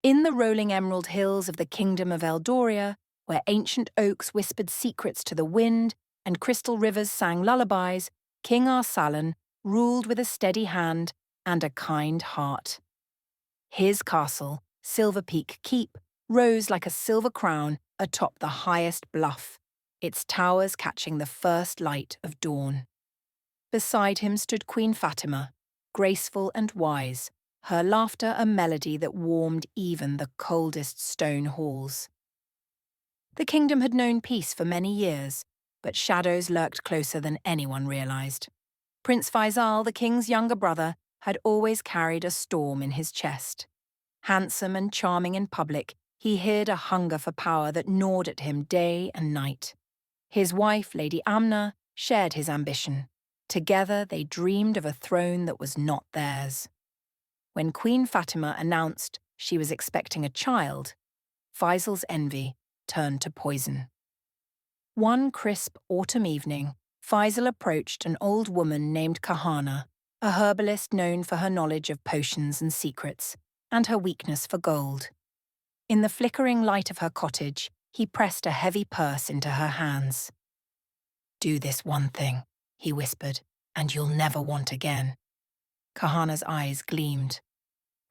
In the rolling emerald hills of the Kingdom of Eldoria, where ancient oaks whispered secrets to the wind and crystal rivers sang lullabies, King Arsalan ruled with a steady hand and a kind heart. His castle, Silver Peak Keep, rose like a silver crown atop the highest bluff, its towers catching the first light of dawn. Beside him stood Queen Fatima, graceful and wise, her laughter a melody that warmed even the coldest stone halls. The kingdom had known peace for many years, but shadows lurked closer than anyone realized. Prince Faisal, the king's younger brother, had always carried a storm in his chest. Handsome and charming in public, he hid a hunger for power that gnawed at him day and night. His wife, Lady Amna, shared his ambition. Together they dreamed of a throne that was not theirs. When Queen Fatima announced she was expecting a child, Faisal's envy turned to poison. One crisp autumn evening, Faisal approached an old woman named Kahana, a herbalist known for her knowledge of potions and secrets, and her weakness for gold. In the flickering light of her cottage, he pressed a heavy purse into her hands. "Do this one thing," he whispered, "and you'll never want again." Kahana's eyes gleamed.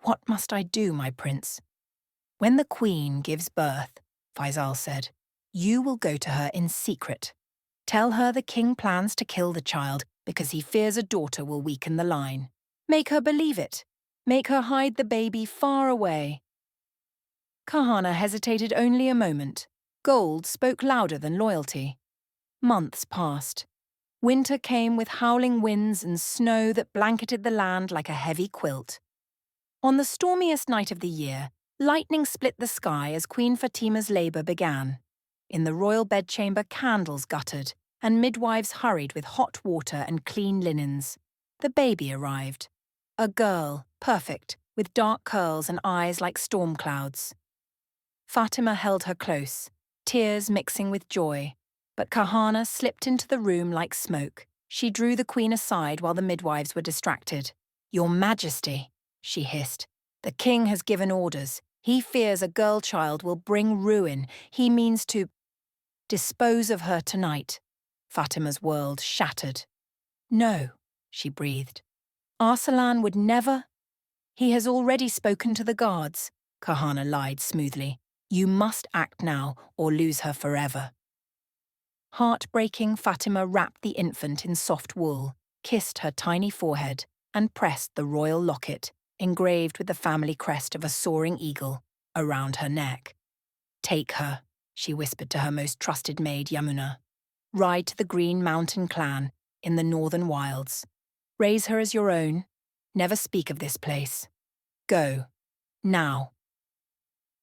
"What must I do, my prince?" "When the queen gives birth," Faisal said, "you will go to her in secret. Tell her the king plans to kill the child because he fears a daughter will weaken the line. Make her believe it. Make her hide the baby far away." Kahana hesitated only a moment. Gold spoke louder than loyalty. Months passed. Winter came with howling winds and snow that blanketed the land like a heavy quilt. On the stormiest night of the year, lightning split the sky as Queen Fatima's labour began. In the royal bedchamber, candles guttered, and midwives hurried with hot water and clean linens. The baby arrived. A girl, perfect, with dark curls and eyes like storm clouds. Fatima held her close, tears mixing with joy. But Kahana slipped into the room like smoke. She drew the queen aside while the midwives were distracted. "Your Majesty," she hissed, "the king has given orders. He fears a girl child will bring ruin. He means to dispose of her tonight." Fatima's world shattered. "No," she breathed. "Arsalan would never—" "He has already spoken to the guards," Kahana lied smoothly. "You must act now or lose her forever." Heartbreaking, Fatima wrapped the infant in soft wool, kissed her tiny forehead, and pressed the royal locket, engraved with the family crest of a soaring eagle, around her neck. "Take her," she whispered to her most trusted maid, Yamuna. "Ride to the Green Mountain clan in the northern wilds. Raise her as your own. Never speak of this place. Go. Now."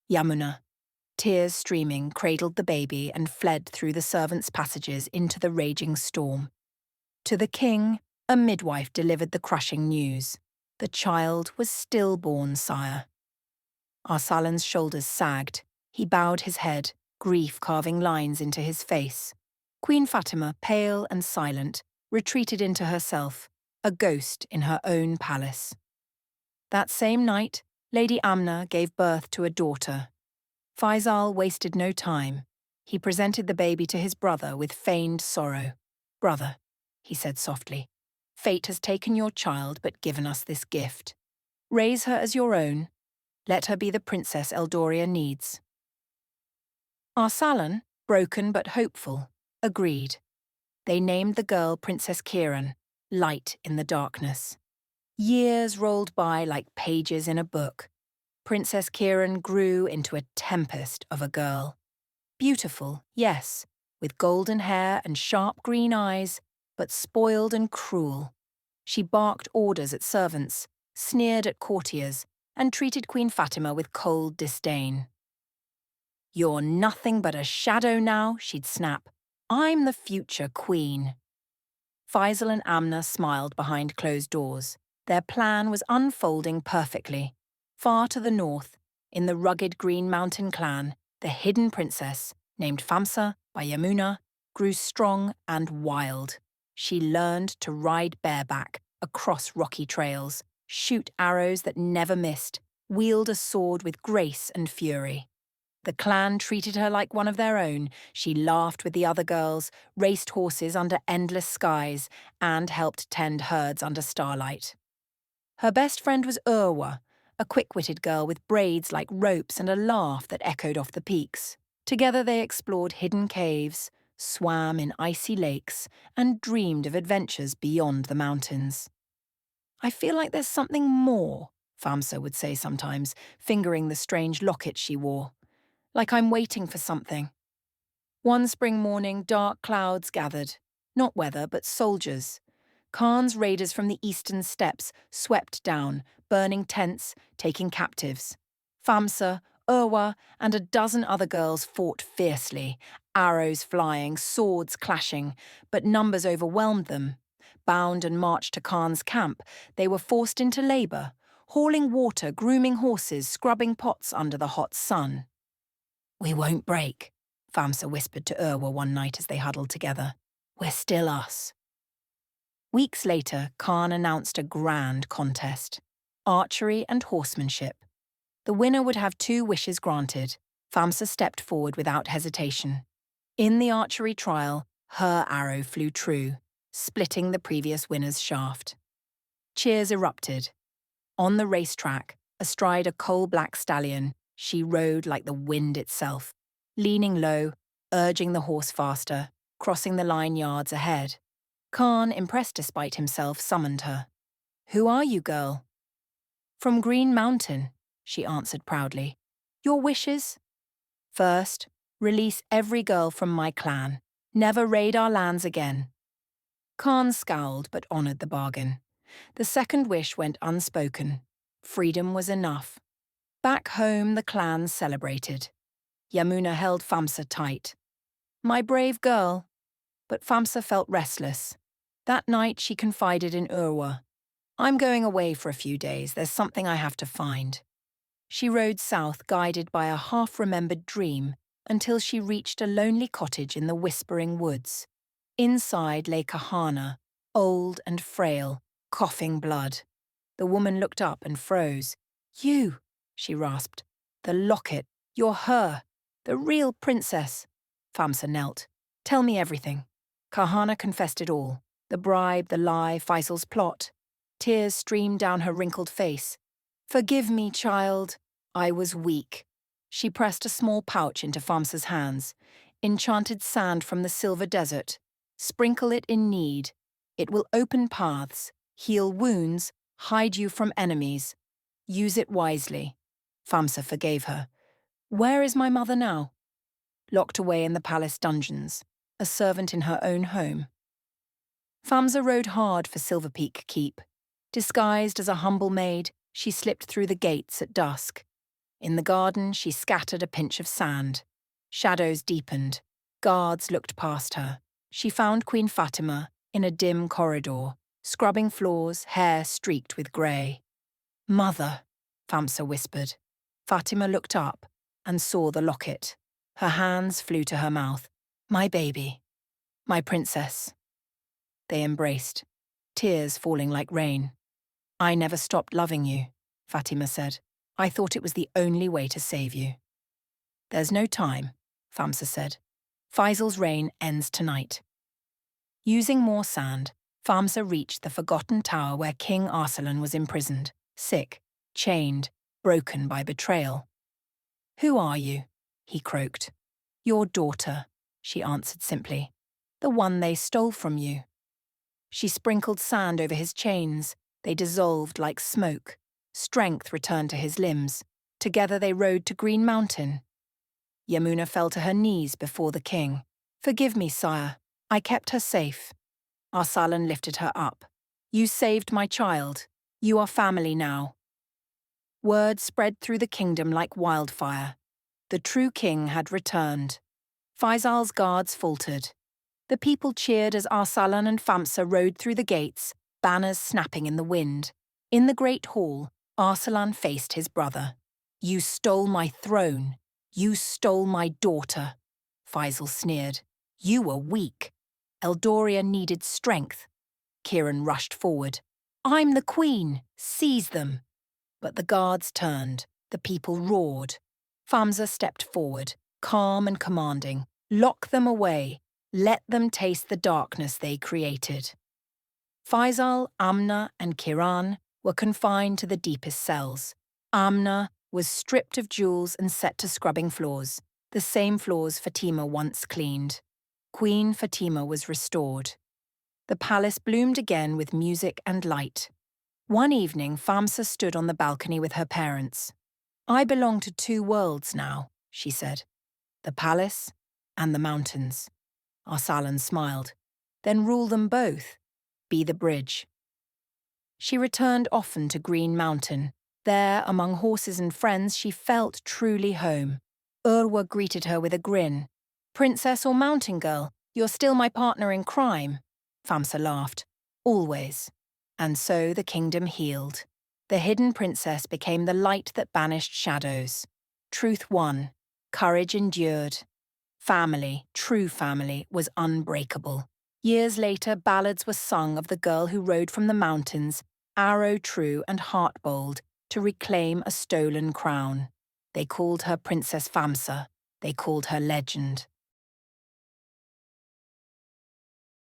Yamuna, tears streaming, cradled the baby and fled through the servants' passages into the raging storm. To the king, a midwife delivered the crushing news. The child was stillborn, sire. Arsalan's shoulders sagged. He bowed his head, grief carving lines into his face. Queen Fatima, pale and silent, retreated into herself, a ghost in her own palace. That same night, Lady Amna gave birth to a daughter. Faisal wasted no time. He presented the baby to his brother with feigned sorrow. "Brother," he said softly, "fate has taken your child but given us this gift. Raise her as your own. Let her be the princess Eldoria needs." Arsalan, broken but hopeful, agreed. They named the girl Princess Kiran, light in the darkness. Years rolled by like pages in a book. Princess Kiran grew into a tempest of a girl. Beautiful, yes, with golden hair and sharp green eyes, but spoiled and cruel. She barked orders at servants, sneered at courtiers, and treated Queen Fatima with cold disdain. "You're nothing but a shadow now," she'd snap. "I'm the future queen." Faisal and Amna smiled behind closed doors. Their plan was unfolding perfectly. Far to the north, in the rugged Green Mountain clan, the hidden princess, named Famsa by Yamuna, grew strong and wild. She learned to ride bareback across rocky trails, shoot arrows that never missed, wield a sword with grace and fury. The clan treated her like one of their own. She laughed with the other girls, raced horses under endless skies, and helped tend herds under starlight. Her best friend was Urwa, a quick-witted girl with braids like ropes and a laugh that echoed off the peaks. Together they explored hidden caves, swam in icy lakes, and dreamed of adventures beyond the mountains. I feel like there's something more, Famsa would say sometimes, fingering the strange locket she wore. Like I'm waiting for something. One spring morning, dark clouds gathered. Not weather, but soldiers. Khan's raiders from the eastern steppes swept down, burning tents, taking captives. Famsa, Urwa, and a dozen other girls fought fiercely, arrows flying, swords clashing, but numbers overwhelmed them. Bound and marched to Khan's camp, they were forced into labour, hauling water, grooming horses, scrubbing pots under the hot sun. "We won't break," Famsa whispered to Urwa one night as they huddled together. "We're still us." Weeks later, Khan announced a grand contest: archery and horsemanship. The winner would have 2 wishes granted. Famsa stepped forward without hesitation. In the archery trial, her arrow flew true, splitting the previous winner's shaft. Cheers erupted. On the racetrack, astride a coal-black stallion, she rode like the wind itself, leaning low, urging the horse faster, crossing the line yards ahead. Khan, impressed despite himself, summoned her. "Who are you, girl?" "From Green Mountain," she answered proudly. "Your wishes?" "First, release every girl from my clan. Never raid our lands again." Khan scowled but honoured the bargain. The second wish went unspoken. Freedom was enough. Back home, the clans celebrated. Yamuna held Famsa tight. "My brave girl." But Famsa felt restless. That night she confided in Urwa. "I'm going away for a few days. There's something I have to find." She rode south, guided by a half-remembered dream, until she reached a lonely cottage in the whispering woods. Inside lay Kahana, old and frail, coughing blood. The woman looked up and froze. "You," she rasped. "The locket. You're her. The real princess." Famsa knelt. "Tell me everything." Kahana confessed it all. The bribe, the lie, Faisal's plot. Tears streamed down her wrinkled face. "Forgive me, child. I was weak." She pressed a small pouch into Famsa's hands. "Enchanted sand from the silver desert. Sprinkle it in need. It will open paths, heal wounds, hide you from enemies. Use it wisely." Famsa forgave her. "Where is my mother now?" "Locked away in the palace dungeons, a servant in her own home." Famsa rode hard for Silver Peak Keep. Disguised as a humble maid, she slipped through the gates at dusk. In the garden, she scattered a pinch of sand. Shadows deepened. Guards looked past her. She found Queen Fatima in a dim corridor, scrubbing floors, hair streaked with grey. "Mother," Famsa whispered. Fatima looked up and saw the locket. Her hands flew to her mouth. "My baby. My princess." They embraced, tears falling like rain. "I never stopped loving you," Fatima said. "I thought it was the only way to save you." "There's no time," Famsa said. "Faisal's reign ends tonight." Using more sand, Famsa reached the forgotten tower where King Arsalan was imprisoned, sick, chained, broken by betrayal. "Who are you?" he croaked. "Your daughter," she answered simply. "The one they stole from you." She sprinkled sand over his chains. They dissolved like smoke. Strength returned to his limbs. Together they rode to Green Mountain. Yamuna fell to her knees before the king. "Forgive me, sire. I kept her safe." Arsalan lifted her up. "You saved my child. You are family now." Word spread through the kingdom like wildfire. The true king had returned. Faisal's guards faltered. The people cheered as Arsalan and Famsa rode through the gates, banners snapping in the wind. In the great hall, Arsalan faced his brother. "You stole my throne. You stole my daughter." Faisal sneered. "You were weak. Eldoria needed strength." Kieran rushed forward. "I'm the queen. Seize them." But the guards turned, the people roared. Famsa stepped forward, calm and commanding. Lock them away. Let them taste the darkness they created. Faisal, Amna, and Kiran were confined to the deepest cells. Amna was stripped of jewels and set to scrubbing floors, the same floors Fatima once cleaned. Queen Fatima was restored. The palace bloomed again with music and light. One evening, Famsa stood on the balcony with her parents. "I belong to two worlds now," she said. "The palace and the mountains." Arsalan smiled. "Then rule them both. Be the bridge." She returned often to Green Mountain. There, among horses and friends, she felt truly home. Urwa greeted her with a grin. "Princess or mountain girl, you're still my partner in crime." Famsa laughed. "Always." And so the kingdom healed. The hidden princess became the light that banished shadows. Truth won. Courage endured. Family, true family, was unbreakable. Years later, ballads were sung of the girl who rode from the mountains, arrow true and heart bold, to reclaim a stolen crown. They called her Princess Famsa. They called her legend.